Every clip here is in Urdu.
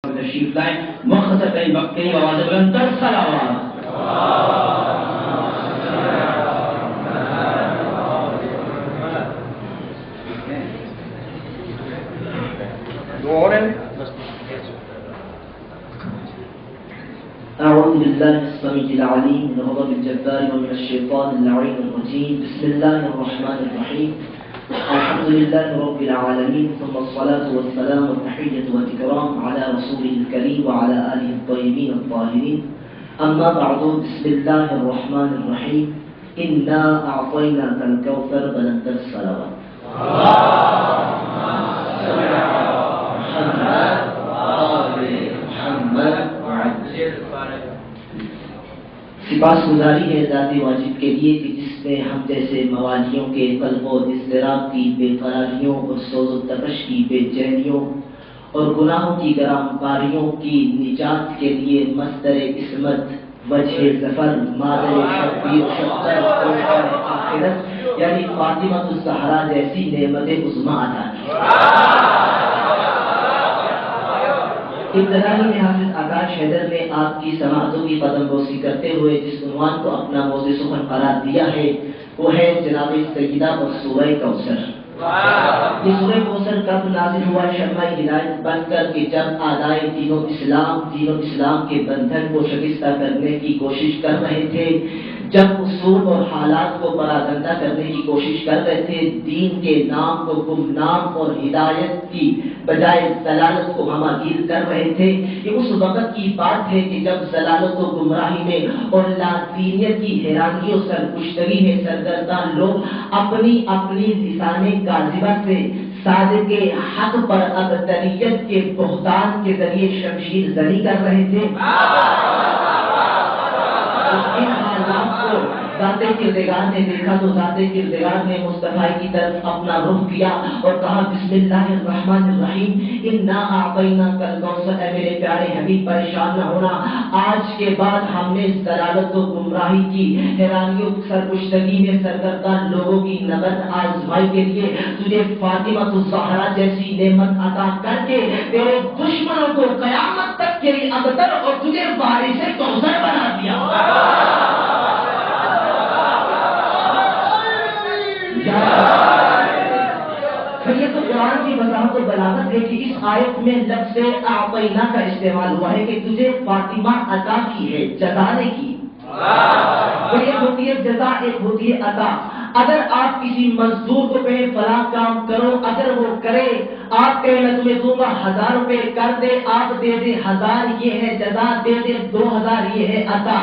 تشریف لائیں مختصر کئی وقت کی آواز بلند تر صلوات. أعوذ بالله السميع العليم من غضب الجبار ومن الشيطان اللعين الرجيم. بسم الله الرحمن الرحيم. الحمد لله رب العالمين ثم الصلاة والسلام والتحية والإكرام على رسوله الكريم وعلى آله الطيبين الطاهرين. أما بعد بسم الله الرحمن الرحيم. إنا أعطيناك الكوثر فلن الصلوات. سپاس گزاری ہے ذات واجب کے لیے کہ جس نے ہم جیسے موالیوں کے قلب و اضطراب کی بے قراریوں اور سوز و تپش کی بے چینیوں اور گناہوں کی گرانکاریوں کی نجات کے لیے مصدر عصمت وجہ ظفر مادر شبیر شبیر آخرت یعنی فاطمہ الزہرا جیسی نعمت عظمیٰ عطا کی. ابتدائی میں حافظ آکاش حیدر نے آپ کی سماعتوں کی قدم بوسی کرتے ہوئے جس عنوان کو اپنا موضوع سخن قرار دیا ہے وہ ہے جناب سیدہ اور سورہ کوثر. یہ سورہ کوثر کب نازل ہوا؟ شمع ہدایت بن کر کہ جب اعدائے دین و اسلام کے بندھن کو شکستہ کرنے کی کوشش کر رہے تھے، جب اصول اور حالات کو پراگندہ کرنے کی کوشش کر رہے تھے، دین کے نام کو گمنام اور ہدایت کی بجائے ضلالت کو ہماگیر کر رہے تھے. یہ اس وقت کی بات ہے کہ جب ضلالت و گمراہی میں اور لادینیت کی حیرانی و سرگشتگی میں سرگرداں لوگ اپنی لسان کاذبہ سے صادق حق پر ابتریت کے بہتان کے ذریعے شمشیر زنی کر رہے تھے. ان حالات کو ذات کردگار نے دیکھا تو ذات کردگار نے مصطفیٰ کی طرف اپنا رخ کیا اور کہا بسم اللہ الرحمن الرحیم انا اعطیناک الکوثر. اے میرے پیارے حبیب پریشان نہ ہونا، آج کے بعد ہم نے اس ضلالت و گمراہی کی حیرانی و سرگشتگی میں سرگرداں لوگوں کی نبرد آزمائی کے لیے تجھے فاطمہ الزہرا جیسی نعمت عطا کر کے تیرے دشمنوں کو قیامت تک کے لیے ابتر اور تجھے وارث کوثر بنا دیا. یہ تو قرآن کی وضاحت و بلاغت ہے کہ اس آیت میں لفظ اعطینا کا استعمال ہوا ہے کہ تجھے فاطمہ عطا کی ہے، جزا نے کی. ایک ہوتی ہے جزا، ایک ہوتی ہے عطا. اگر آپ کسی مزدور کو کہیں فلاں کام کرو، اگر وہ کرے، آپ کہیں میں تمہیں دوں گا 1000 روپے، کر دے، آپ دے دے 1000، یہ ہے جزا. دے دے 2000، یہ ہے عطا.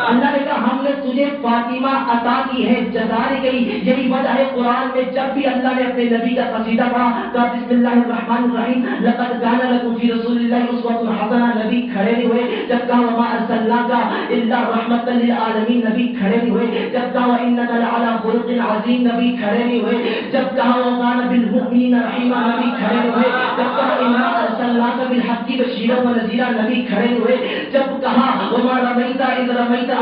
اللہ نے کہا ہم نے تجھے فاطمہ عطا کی ہے، جزا نے گئی. یہی وجہ ہے قرآن میں جب بھی اللہ نے اپنے نبی کا قصیدہ پڑھا کہا بسم اللہ الرحمن الرحیم لقد کان لکم فی رسول اللہ اسوۃ حسنہ. نبی کھڑے نہیں ہوئے. جب کہا وما ارسلناک الا رحمۃ للعالمین، نبی کھڑے نہیں ہوئے. جب کہا وانک لعلی خلق عظیم، نبی کھڑے نہیں ہوئے. جب کہا وکان بالمؤمنین رحیما، نبی کھڑے نہیں ہوئے. جب کہا انا ارسلناک بالحق بشیرا ونذیرا، نبی کھڑے نہیں ہوئے. جب کہا وما رمیت اذ رمیت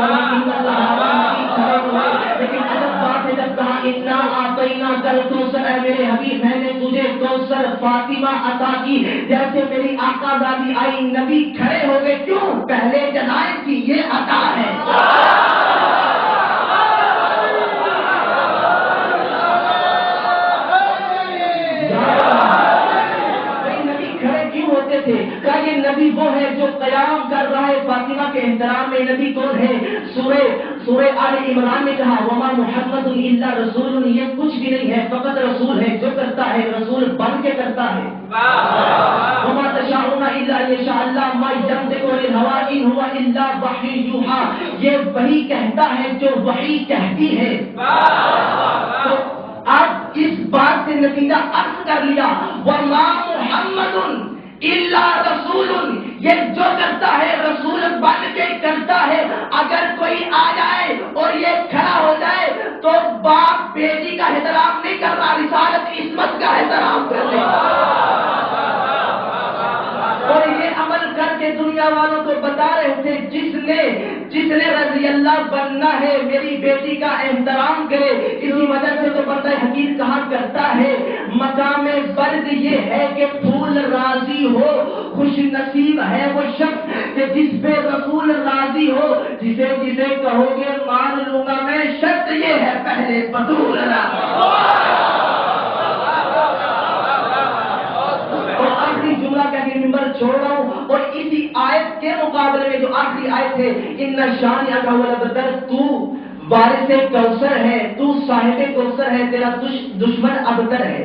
لیکن عجب بات ہے جب کہا انا اعطیناک الکوثر، اے میرے حبیب میں نے تجھے کوثر فاطمہ عطا کی. جیسے میری آقا زادی آئی، نبی کھڑے ہو گئے. کیوں؟ پہلے جنایت کی، یہ عطا ہے. کیا یہ نبی وہ ہے جو قیام کر رہا ہے فاطمہ کے احترام میں؟ نبی کون ہے؟ سورہ آل عمران میں کہا وما محمد الا رسول، یہ کچھ بھی نہیں ہے، فقط رسول ہے. جو کرتا ہے رسول بن کے کرتا ہے. وما تشاءون الا ان یشاء اللہ ما ينطق عن الهوى ان هو الا وحی یوحى، یہ وحی کہتا ہے جو وحی کہتی ہے. تو آپ اس بات سے نتیجہ اخذ کر لیا وما محمد الا رسول، یہ جو کرتا ہے رسول بن کے کرتا ہے. اگر کوئی آ جائے اور یہ کھڑا ہو جائے تو باپ بیٹی کا احترام نہیں کر رہا، رسالت عصمت کا احترام کر رہا. اور یہ عمل کر کے دنیا والوں کو بتا رہے تھے جس نے رضی اللہ بننا ہے میری بیٹی کا احترام کرے. اسی وجہ سے تو بندہ حقیق کہا کرتا ہے مقام برد یہ ہے کہ پھول راضی ہو، خوش نصیب ہے وہ شخص کہ جس پہ رسول راضی ہو، جسے جسے کہو گے مان لوں گا میں، شرط یہ ہے پہلے بطول راضی ہو۔ اور آخری جملہ کہہ کے ممبر چھوڑ رہا ہوں، اور اسی آیت کے مقابلے میں جو آخری آیت ہے، ان شانئک هو الابتر، تو وارث کوثر ہے، تو صاحب کوثر ہے، تیرا دشمن ابتر ہے،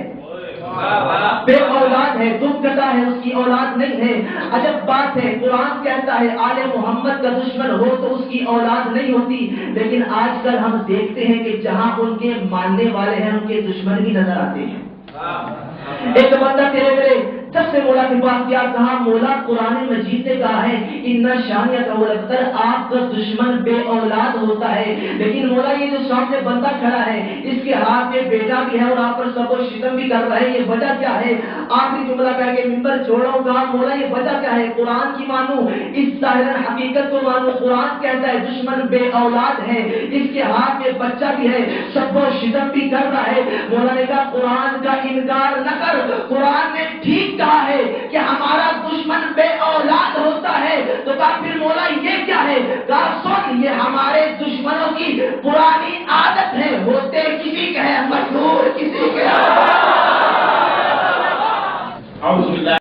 بے اولاد ہے، دکھ کتا ہے، اس کی اولاد نہیں ہے۔ عجب بات ہے، قرآن کہتا ہے آل محمد کا دشمن ہو تو اس کی اولاد نہیں ہوتی، لیکن آج کل ہم دیکھتے ہیں کہ جہاں ان کے ماننے والے ہیں ان کے دشمن بھی نظر آتے ہیں۔ ایک بندہ تیرے میرے جب سے مولا کے پاس کیا کہا، مولا قرآن مجید نے کہا ہے ان شانئک هو الابتر، آپ کا دشمن بے اولاد ہوتا ہے، لیکن مولا یہ جو سامنے بندہ کھڑا ہے اس کے ہاتھ میں بیٹا بھی ہے اور آپ پر سب و شتم بھی کر رہا ہے، یہ وجہ کیا ہے؟ آخری جملہ کہہ کے ممبر چھوڑا ہوں، کہا مولا یہ وجہ کیا ہے؟ قرآن کی مانو، اس ظاہر حقیقت کو مانو۔ قرآن کہتا ہے دشمن بے اولاد ہے، اس کے ہاتھ میں بچہ بھی ہے، سب و شتم بھی کر رہا ہے۔ مولا نے کہا قرآن کا انکار نہ کر، قرآن نے ٹھیک کہا ہے کہ ہمارا دشمن بے اولاد ہوتا ہے، تو کہا پھر مولا یہ کیا ہے؟ کہا سن، یہ ہمارے دشمنوں کی پرانی عادت ہے، ہوتے کسی کے ہیں مشہور کسی کے